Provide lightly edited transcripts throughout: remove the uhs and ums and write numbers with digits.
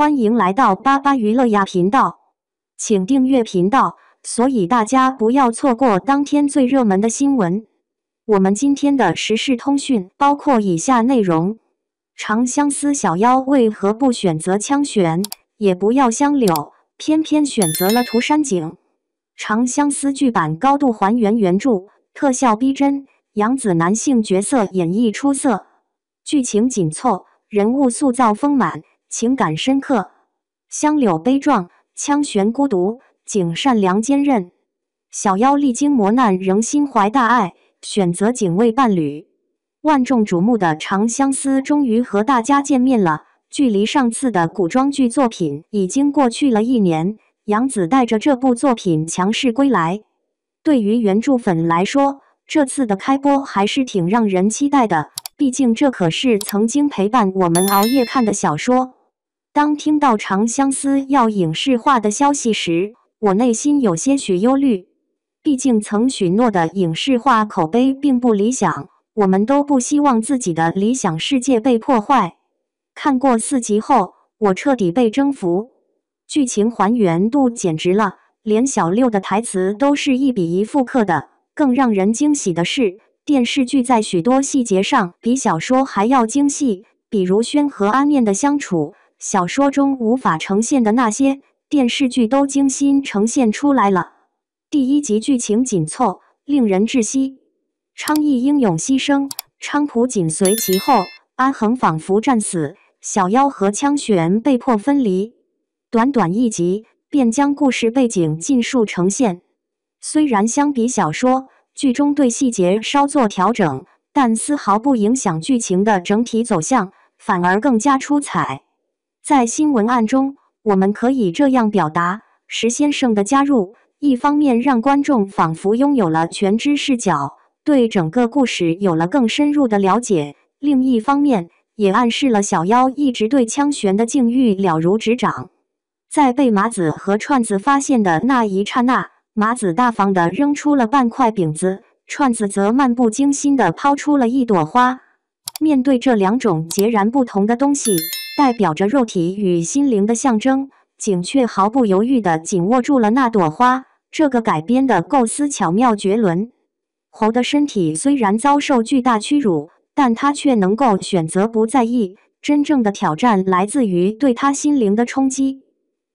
欢迎来到巴巴娱乐呀频道，请订阅频道，所以大家不要错过当天最热门的新闻。我们今天的时事通讯包括以下内容：长相思小妖为何不选择枪悬，也不要香柳，偏偏选择了涂山璟？长相思剧版高度还原原著，特效逼真，杨紫男性角色演绎出色，剧情紧凑，人物塑造丰满，情感深刻。香柳悲壮，枪悬孤独，璟善良坚韧。小妖历经磨难仍心怀大爱，选择璟为伴侣。万众瞩目的长相思终于和大家见面了。距离上次的古装剧作品已经过去了1年，杨紫带着这部作品强势归来。对于原著粉来说，这次的开播还是挺让人期待的，毕竟这可是曾经陪伴我们熬夜看的小说。当听到长相思要影视化的消息时，我内心有些许忧虑。毕竟曾许诺的影视化口碑并不理想，我们都不希望自己的理想世界被破坏。看过4集后，我彻底被征服，剧情还原度简直了，连小六的台词都是1比1复刻的。更让人惊喜的是，电视剧在许多细节上比小说还要精细，比如轩和安念的相处，小说中无法呈现的那些，电视剧都精心呈现出来了。第1集剧情紧凑，令人窒息。昌邑英勇牺牲，昌普紧随其后，安衡仿佛战死，小妖和枪悬被迫分离。短短1集，便将故事背景尽数呈现。虽然相比小说，剧中对细节稍作调整，但丝毫不影响剧情的整体走向，反而更加出彩。在新文案中，我们可以这样表达：石先生的加入，一方面让观众仿佛拥有了全知视角，对整个故事有了更深入的了解；另一方面，也暗示了小妖一直对枪悬的境遇了如指掌。在被麻子和串子发现的那一刹那，麻子大方地扔出了半块饼子，串子则漫不经心地抛出了一朵花。面对这2种截然不同的东西，代表着肉体与心灵的象征，璟却毫不犹豫地紧握住了那朵花。这个改编的构思巧妙绝伦。猴的身体虽然遭受巨大屈辱，但他却能够选择不在意，真正的挑战来自于对他心灵的冲击。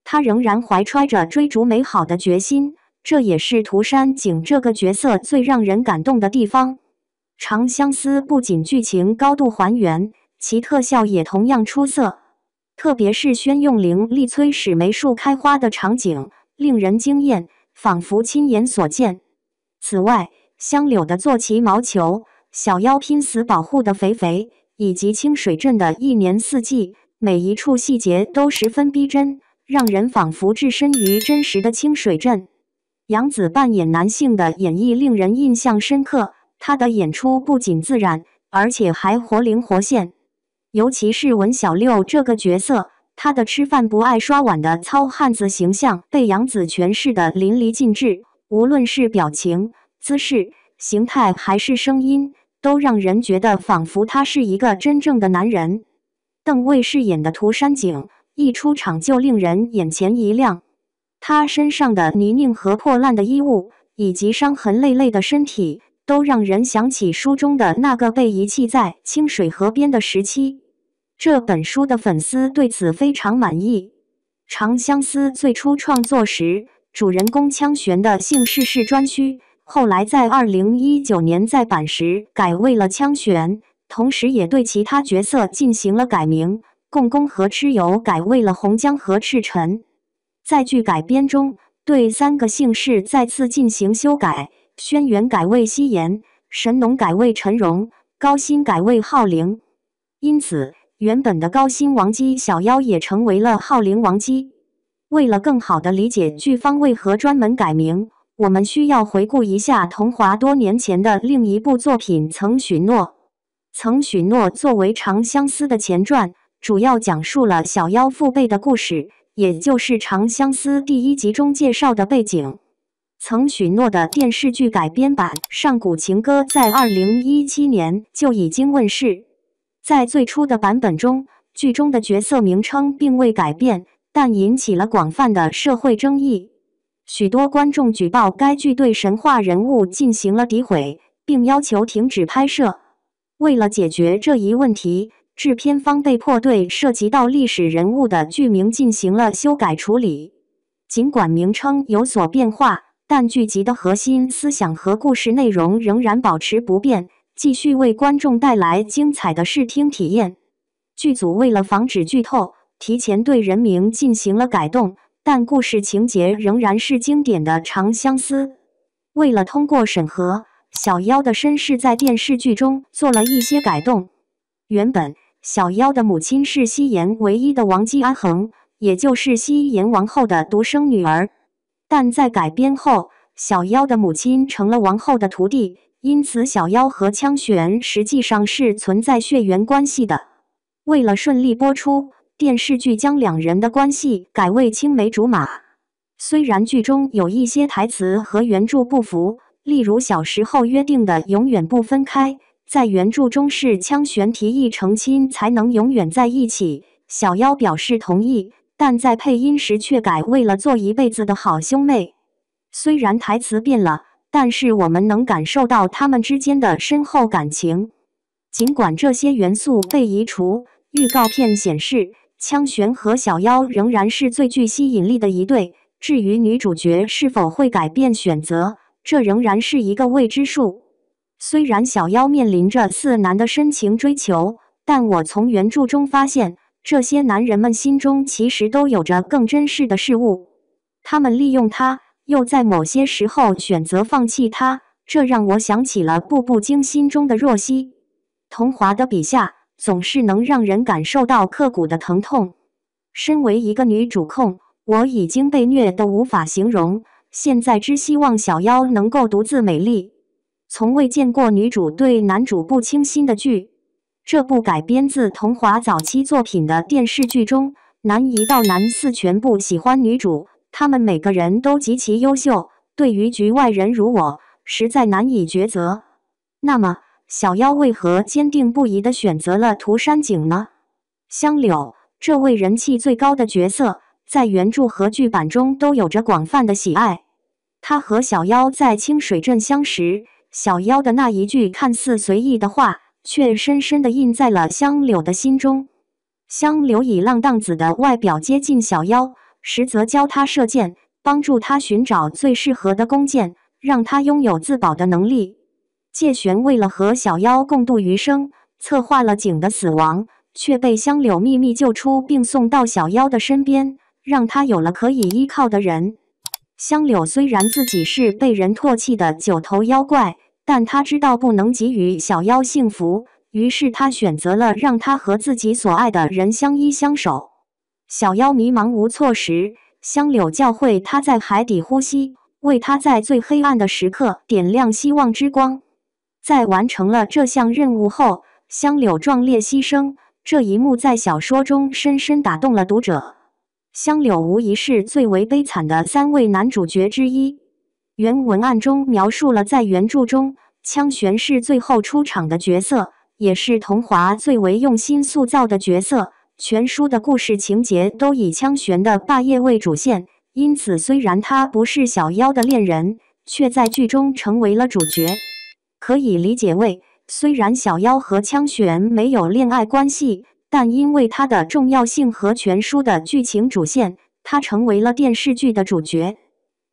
他仍然怀揣着追逐美好的决心，这也是涂山璟这个角色最让人感动的地方。长相思不仅剧情高度还原，其特效也同样出色，特别是宣用灵力催使梅树开花的场景，令人惊艳，仿佛亲眼所见。此外，香柳的坐骑毛球，小妖拼死保护的肥肥，以及清水镇的1年4季，每一处细节都十分逼真，让人仿佛置身于真实的清水镇。杨紫扮演男性的演绎令人印象深刻，他的演出不仅自然，而且还活灵活现。尤其是文小六这个角色，他的吃饭不爱刷碗的糙汉子形象被杨紫诠释得淋漓尽致，无论是表情、姿势、形态还是声音，都让人觉得仿佛他是一个真正的男人。邓为饰演的涂山璟一出场就令人眼前一亮，他身上的泥泞和破烂的衣物，以及伤痕累累的身体，都让人想起书中的那个被遗弃在清水河边的时期。这本书的粉丝对此非常满意。长相思最初创作时，主人公枪悬的姓氏是颛顼，后来在2019年再版时改为了枪悬，同时也对其他角色进行了改名，共工和蚩尤改为了洪江和赤尘。在剧改编中，对3个姓氏再次进行修改，轩辕改为西岩，神农改为陈荣，高辛改为浩灵。因此，原本的高辛王姬小妖也成为了浩灵王姬。为了更好地理解剧方为何专门改名，我们需要回顾一下桐华多年前的另一部作品《曾许诺》。《曾许诺》作为长相思的前传，主要讲述了小妖父辈的故事，也就是长相思第1集中介绍的背景。曾许诺的电视剧改编版《上古情歌》在2017年就已经问世。在最初的版本中，剧中的角色名称并未改变，但引起了广泛的社会争议。许多观众举报该剧对神话人物进行了诋毁，并要求停止拍摄。为了解决这一问题，制片方被迫对涉及到历史人物的剧名进行了修改处理。尽管名称有所变化，但剧集的核心思想和故事内容仍然保持不变，继续为观众带来精彩的视听体验。剧组为了防止剧透，提前对人名进行了改动，但故事情节仍然是经典的长相思。为了通过审核，小妖的身世在电视剧中做了一些改动。原本，小妖的母亲是西延唯一的王姬安衡，也就是西延王后的独生女儿。但在改编后，小妖的母亲成了王后的徒弟，因此小妖和枪玄实际上是存在血缘关系的。为了顺利播出，电视剧将两人的关系改为青梅竹马。虽然剧中有一些台词和原著不符，例如小时候约定的永远不分开，在原著中是枪玄提议成亲才能永远在一起，小妖表示同意，但在配音时却改为了做一辈子的好兄妹。虽然台词变了，但是我们能感受到他们之间的深厚感情。尽管这些元素被移除，预告片显示枪玄和小妖仍然是最具吸引力的一对。至于女主角是否会改变选择，这仍然是一个未知数。虽然小妖面临着4男的深情追求，但我从原著中发现，这些男人们心中其实都有着更珍视的事物。他们利用他，又在某些时候选择放弃他，这让我想起了《步步惊心》中的若曦。桐华的笔下总是能让人感受到刻骨的疼痛。身为一个女主控，我已经被虐得无法形容，现在只希望小妖能够独自美丽。从未见过女主对男主不倾心的剧。这部改编自桐华早期作品的电视剧中，男1到男4全部喜欢女主，他们每个人都极其优秀，对于局外人如我，实在难以抉择。那么，小妖为何坚定不移地选择了涂山璟呢？香柳，这位人气最高的角色，在原著和剧版中都有着广泛的喜爱。他和小妖在清水镇相识，小妖的那一句看似随意的话，却深深地印在了香柳的心中。香柳以浪荡子的外表接近小妖，实则教他射箭，帮助他寻找最适合的弓箭，让他拥有自保的能力。介玄为了和小妖共度余生，策划了璟的死亡，却被香柳秘密救出并送到小妖的身边，让他有了可以依靠的人。香柳虽然自己是被人唾弃的九头妖怪，但他知道不能给予小妖幸福，于是他选择了让他和自己所爱的人相依相守。小妖迷茫无措时，香柳教会他在海底呼吸，为他在最黑暗的时刻点亮希望之光。在完成了这项任务后，香柳壮烈牺牲，这一幕在小说中深深打动了读者。香柳无疑是最为悲惨的3位男主角之一。原文案中描述了在原著中，枪玄是最后出场的角色，也是桐华最为用心塑造的角色。全书的故事情节都以枪玄的霸业为主线，因此虽然他不是小妖的恋人，却在剧中成为了主角。可以理解为，虽然小妖和枪玄没有恋爱关系，但因为它的重要性和全书的剧情主线，它成为了电视剧的主角。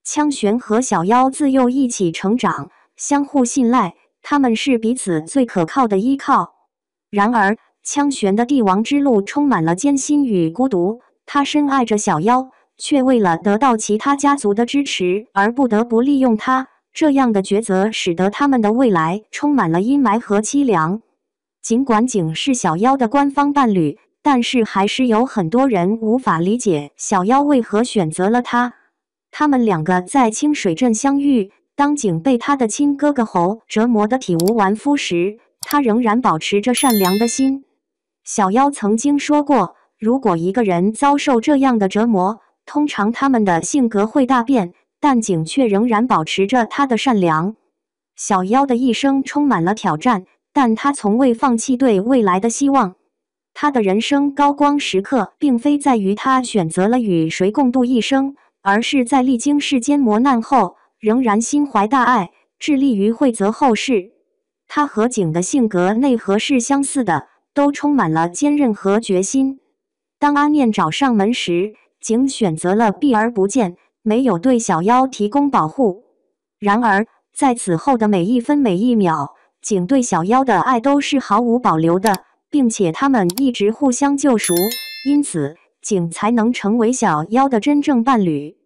枪玄和小妖自幼一起成长，相互信赖，他们是彼此最可靠的依靠。然而，枪玄的帝王之路充满了艰辛与孤独，他深爱着小妖，却为了得到其他家族的支持而不得不利用他。这样的抉择使得他们的未来充满了阴霾和凄凉。尽管璟是小妖的官方伴侣，但是还是有很多人无法理解小妖为何选择了他。他们2个在清水镇相遇，当璟被他的亲哥哥侯折磨得体无完肤时，他仍然保持着善良的心。小妖曾经说过，如果一个人遭受这样的折磨，通常他们的性格会大变，但璟却仍然保持着他的善良。小妖的一生充满了挑战，但他从未放弃对未来的希望。他的人生高光时刻，并非在于他选择了与谁共度一生，而是在历经世间磨难后，仍然心怀大爱，致力于惠泽后世。他和景的性格内核是相似的，都充满了坚韧和决心。当阿念找上门时，景选择了避而不见，没有对小妖提供保护。然而，在此后的每一分每一秒，景对小妖的爱都是毫无保留的，并且他们一直互相救赎，因此景才能成为小妖的真正伴侣。